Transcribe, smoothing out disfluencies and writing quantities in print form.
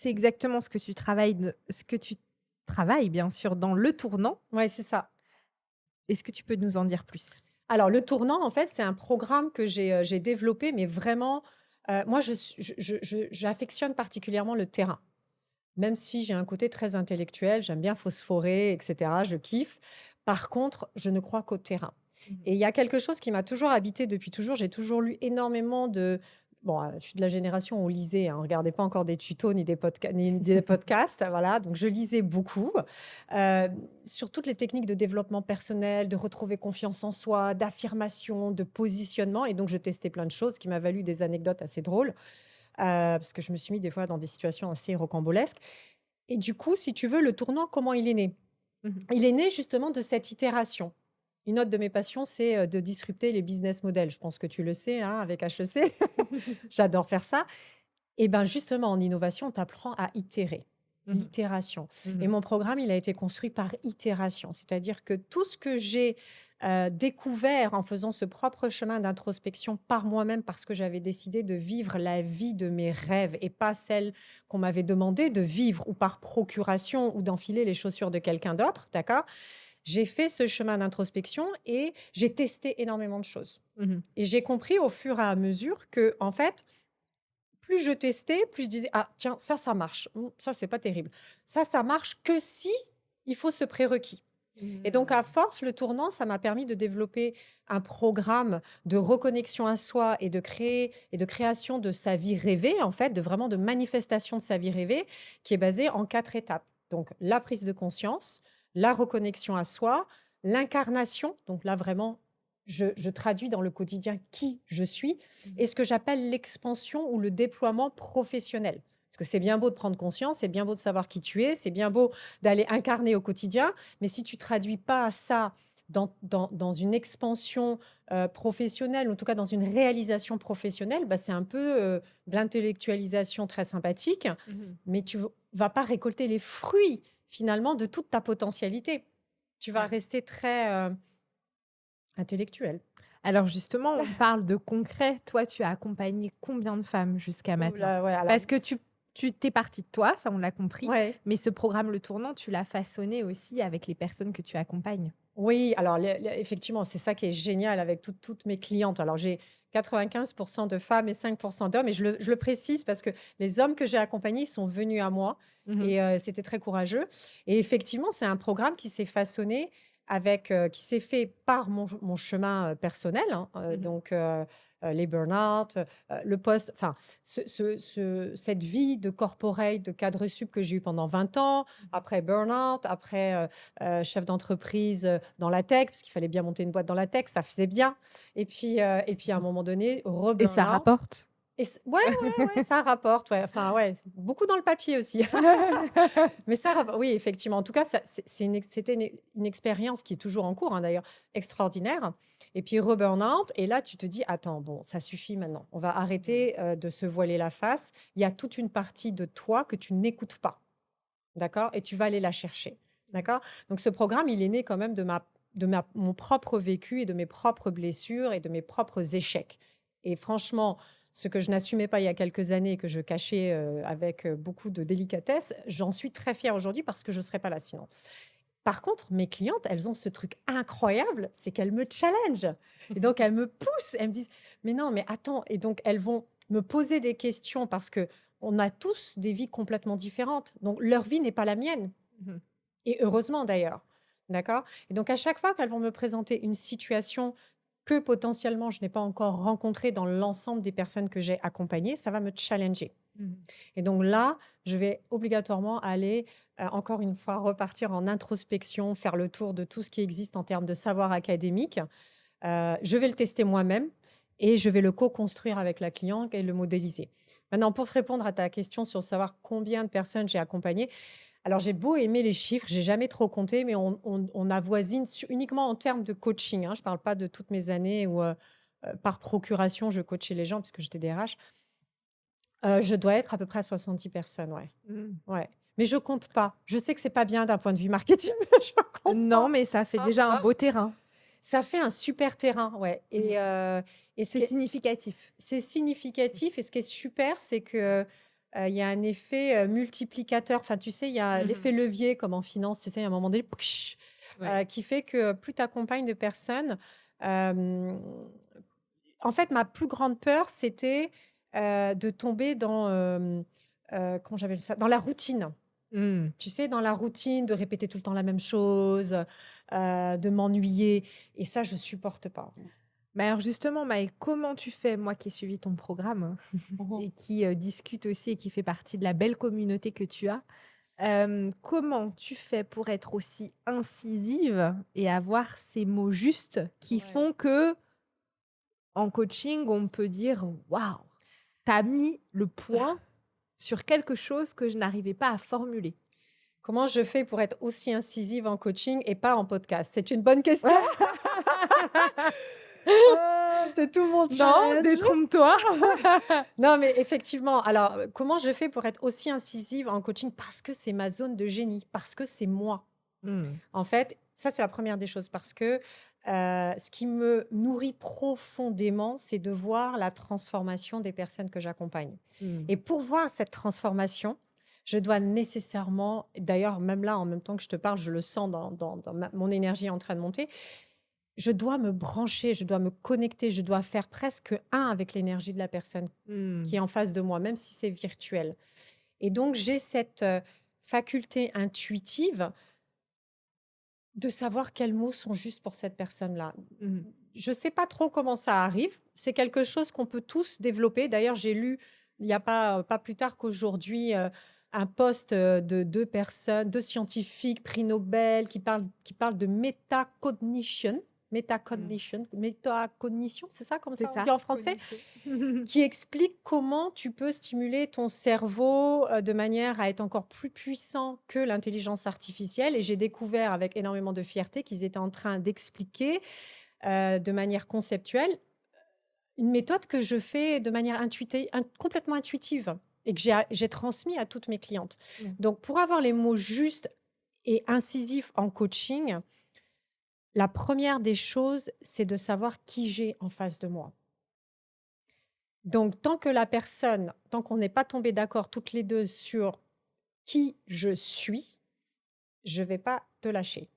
c'est exactement ce que tu travailles bien sûr dans le tournant. Ouais, c'est ça. Est-ce que tu peux nous en dire plus? Alors le tournant, en fait, c'est un programme que j'ai développé, mais vraiment, moi j'affectionne particulièrement le terrain. Même si j'ai un côté très intellectuel, j'aime bien phosphorer et cetera, je kiffe. Par contre, je ne crois qu'au terrain. Mmh. Et il y a quelque chose qui m'a toujours habité depuis toujours. J'ai toujours lu énormément de bon, je suis de la génération où on lisait, hein, on regardait pas encore des tutos ni des podcasts, voilà, donc je lisais beaucoup, heu, sur toutes les techniques de développement personnel, de retrouver confiance en soi, d'affirmation, de positionnement et donc je testais plein de choses qui m'a valu des anecdotes assez drôles, parce que je me suis mis des fois dans des situations assez rocambolesques et du coup, si tu veux, le tournant, comment il est né? Mmh. Il est né justement de cette itération. Une autre de mes passions, c'est, de disrupter les business models. Je pense que tu le sais, hein, avec HEC. J'adore faire ça et ben, justement, en innovation, tu apprends à itérer, Mmh. l'itération et Mmh. mon programme, il a été construit par itération. C'est-à-dire que tout ce que j'ai, découvert en faisant ce propre chemin d'introspection par moi-même, parce que j'avais décidé de vivre la vie de mes rêves et pas celle qu'on m'avait demandé de vivre ou par procuration ou d'enfiler les chaussures de quelqu'un d'autre, d'accord? J'ai fait ce chemin d'introspection et j'ai testé énormément de choses Mmh. et j'ai compris au fur et à mesure que, en fait, plus je testais, plus je disais: «Ah tiens, ça marche. Ça, c'est pas terrible. Ça marche que si il faut ce prérequis» et donc à Mmh. force, le tournant, ça m'a permis de développer un programme de reconnexion à soi et de créer et de création de sa vie rêvée, en fait, de vraiment de manifestation de sa vie rêvée qui est basée en 4 étapes. Donc la prise de conscience, la reconnexion à soi, l'incarnation, donc là vraiment je traduis dans le quotidien qui je suis et Mmh. ce que j'appelle l'expansion ou le déploiement professionnel. Parce que c'est bien beau de prendre conscience, c'est bien beau de savoir qui tu es, c'est bien beau d'aller incarner au quotidien, mais si tu traduis pas ça dans une expansion professionnelle, ou en tout cas dans une réalisation professionnelle, bah, c'est un peu de l'intellectualisation très sympathique, Mmh. mais tu vas pas récolter les fruits finalement de toute ta potentialité. Tu vas Ouais. rester très intellectuel. Alors justement, on parle de concret. Toi, tu as accompagné combien de femmes jusqu'à Ouh maintenant? là, ouais, alors, Parce que tu t'es partie de toi, ça on l'a compris, ouais. mais ce programme Le Tournant, tu l'as façonné aussi avec les personnes que tu accompagnes. Oui, alors effectivement, c'est ça qui est génial avec toutes mes clientes. Alors j'ai 95 de femmes et 5 d'hommes et je le précise parce que les hommes que j'ai accompagnés ils sont venus à moi Mmh. et c'était très courageux et effectivement, c'est un programme qui s'est façonné avec, qui s'est fait par mon chemin, personnel, hein, Mmh. donc les burn-out, le poste enfin cette vie de corporate, de cadre sup que j'ai eu pendant 20 ans, Mmh. après burn-out, après, chef d'entreprise, dans la tech, parce qu'il fallait bien monter une boîte dans la tech, ça faisait bien. Et puis à un moment donné, Et ça re-burn-out. rapporte? Et ouais, ouais, ouais, ça rapporte, ouais. Enfin, ouais, beaucoup dans le papier aussi. Mais ça rapporte, oui, effectivement. En tout cas, c'était une expérience qui est toujours en cours, hein, d'ailleurs, extraordinaire. Et puis re-burn-out. Et là, tu te dis, attends, bon, ça suffit maintenant. On va Mmh. arrêter de se voiler la face. Il y a toute une partie de toi que tu n'écoutes pas. D'accord? Et tu vas aller la chercher. Mmh. D'accord? Donc ce programme, il est né quand même de mon propre vécu et de mes propres blessures et de mes propres échecs. Et franchement, ce que je n'assumais pas il y a quelques années et que je cachais avec beaucoup de délicatesse, j'en suis très fière aujourd'hui parce que je ne serais pas là sinon. Par contre, mes clientes, elles ont ce truc incroyable, c'est qu'elles me challengent. Et donc, elles me poussent, elles me disent, mais non, mais attends. Et donc, elles vont me poser des questions parce que on a tous des vies complètement différentes. Donc, leur vie n'est pas la mienne. Mmh. Et heureusement d'ailleurs. D'accord? Et donc, à chaque fois qu'elles vont me présenter une situation que potentiellement je n'ai pas encore rencontrée dans l'ensemble des personnes que j'ai accompagnées, ça va me challenger. Mmh. Et donc là, je vais obligatoirement aller, encore une fois, repartir en introspection, faire le tour de tout ce qui existe en termes de savoir académique. Je vais le tester moi-même et je vais le co-construire avec la cliente et le modéliser. Maintenant, pour te répondre à ta question sur savoir combien de personnes j'ai accompagnées, alors j'ai beau aimer les chiffres, j'ai jamais trop compté, mais on avoisine uniquement en termes de coaching, hein. Je ne parle pas de toutes mes années où, par procuration, je coachais les gens puisque j'étais DRH. Je dois être à peu près à 70 personnes, ouais. Mmh. Ouais. Mais je compte pas. Je sais que c'est pas bien d'un point de vue marketing, mais je compte Non, pas. mais ça fait déjà un beau terrain. Ça fait un super terrain, ouais. Mmh. Et ce C'est qui est significatif. c'est significatif et ce qui est super, c'est que, il y a un effet multiplicateur. Enfin, tu sais, il y a Mmh. l'effet levier comme en finance, tu sais, à un moment donné, Ouais. qui fait que plus tu accompagnes de personnes, euh, en fait, ma plus grande peur, c'était de tomber dans, comment j'appelle ça, dans la routine. Mmh. Tu sais, dans la routine, de répéter tout le temps la même chose, de m'ennuyer. Et ça, je supporte pas. Mais alors justement, Maë, comment tu fais? Moi qui ai suivi ton programme Mhm. et qui, discute aussi et qui fait partie de la belle communauté que tu as. Comment tu fais pour être aussi incisive et avoir ces mots justes qui Ouais. font que en coaching, on peut dire: «Waouh, tu as mis le point sur quelque chose que je n'arrivais pas à formuler». Comment je fais pour être aussi incisive en coaching et pas en podcast? C'est une bonne question. Ah, c'est tout mon Non, challenge. détrompe-toi. Non, mais effectivement, alors, comment je fais pour être aussi incisive en coaching? Parce que c'est ma zone de génie, parce que c'est moi. Mmh. En fait, ça, c'est la première des choses parce que, ce qui me nourrit profondément, c'est de voir la transformation des personnes que j'accompagne. Mmh. Et pour voir cette transformation, je dois nécessairement d'ailleurs, même là, en même temps que je te parle, je le sens dans mon énergie en train de monter. Je dois me brancher, je dois me connecter, je dois faire presque un avec l'énergie de la personne Mmh. qui est en face de moi, même si c'est virtuel. Et donc, j'ai cette, faculté intuitive de savoir quels mots sont justes pour cette personne-là. Mmh. Je ne sais pas trop comment ça arrive. C'est quelque chose qu'on peut tous développer. D'ailleurs, j'ai lu il n'y a pas plus tard qu'aujourd'hui un post de deux personnes, deux scientifiques, prix Nobel, qui parlent de métacognition. Mmh. Métacognition, c'est ça comme C'est ça on ça, dit en français, cognition. qui explique comment tu peux stimuler ton cerveau de manière à être encore plus puissant que l'intelligence artificielle. Et j'ai découvert avec énormément de fierté qu'ils étaient en train d'expliquer de manière conceptuelle une méthode que je fais de manière complètement intuitive et que j'ai transmis à toutes mes clientes. Mmh. Donc, pour avoir les mots justes et incisifs en coaching, la première des choses, c'est de savoir qui j'ai en face de moi. Donc, tant qu'on n'est pas tombé d'accord toutes les deux sur qui je suis, je vais pas te lâcher.